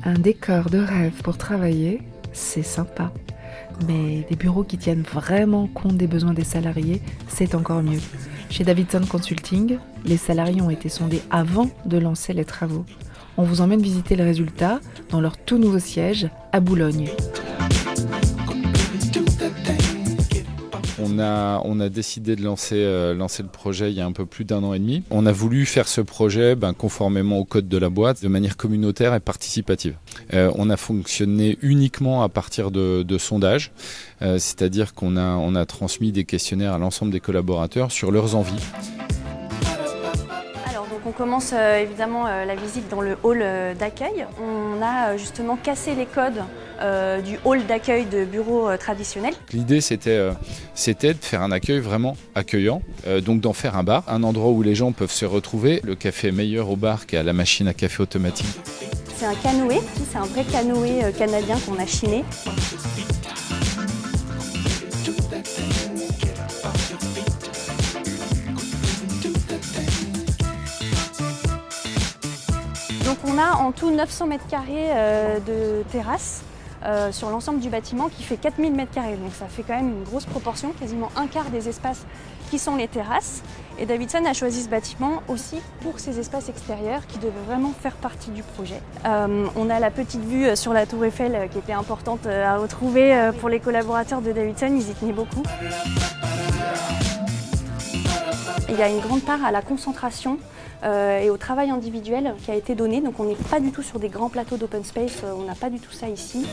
Un décor de rêve pour travailler, c'est sympa. Mais des bureaux qui tiennent vraiment compte des besoins des salariés, c'est encore mieux. Chez Davidson Consulting, les salariés ont été sondés avant de lancer les travaux. On vous emmène visiter le résultat dans leur tout nouveau siège à Boulogne. On a décidé de lancer le projet il y a un peu plus d'1 an et demi. On a voulu faire ce projet conformément au code de la boîte, de manière communautaire et participative. On a fonctionné uniquement à partir de sondages, c'est-à-dire qu'on a transmis des questionnaires à l'ensemble des collaborateurs sur leurs envies. Donc on commence évidemment la visite dans le hall d'accueil. On a justement cassé les codes du hall d'accueil de bureaux traditionnels. L'idée c'était de faire un accueil vraiment accueillant, donc d'en faire un bar, un endroit où les gens peuvent se retrouver. Le café est meilleur au bar qu'à la machine à café automatique. C'est un canoë, c'est un vrai canoë canadien qu'on a chiné. Donc on a en tout 900 m² de terrasse sur l'ensemble du bâtiment qui fait 4000 m². Donc ça fait quand même une grosse proportion, quasiment un quart des espaces qui sont les terrasses. Et Davidson a choisi ce bâtiment aussi pour ses espaces extérieurs qui devaient vraiment faire partie du projet. On a la petite vue sur la tour Eiffel qui était importante à retrouver pour les collaborateurs de Davidson, ils y tenaient beaucoup. Il y a une grande part à la concentration et au travail individuel qui a été donné. Donc on n'est pas du tout sur des grands plateaux d'open space, on n'a pas du tout ça ici.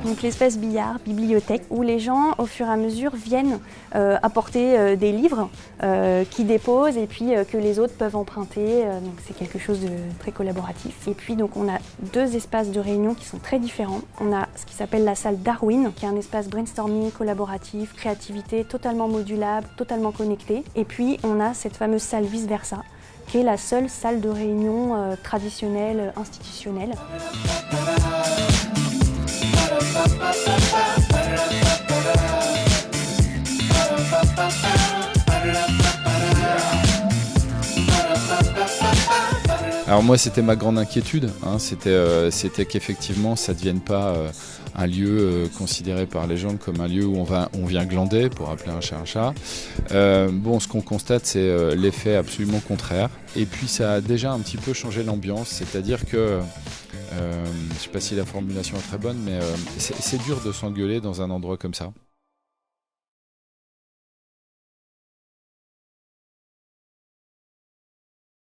Donc l'espace billard, bibliothèque, où les gens au fur et à mesure viennent apporter des livres qu'ils déposent et puis que les autres peuvent emprunter. Donc c'est quelque chose de très collaboratif. Et puis donc on a 2 espaces de réunion qui sont très différents. On a ce qui s'appelle la salle Darwin, qui est un espace brainstorming, collaboratif, créativité, totalement modulable, totalement connecté. Et puis on a cette fameuse salle vice versa, qui est la seule salle de réunion traditionnelle, institutionnelle. Alors moi c'était ma grande inquiétude, c'était qu'effectivement ça ne devienne pas un lieu considéré par les gens comme un lieu où on vient glander, pour appeler un chat un chat. Ce qu'on constate c'est l'effet absolument contraire. Et puis ça a déjà un petit peu changé l'ambiance, c'est-à-dire que je ne sais pas si la formulation est très bonne, mais c'est dur de s'engueuler dans un endroit comme ça.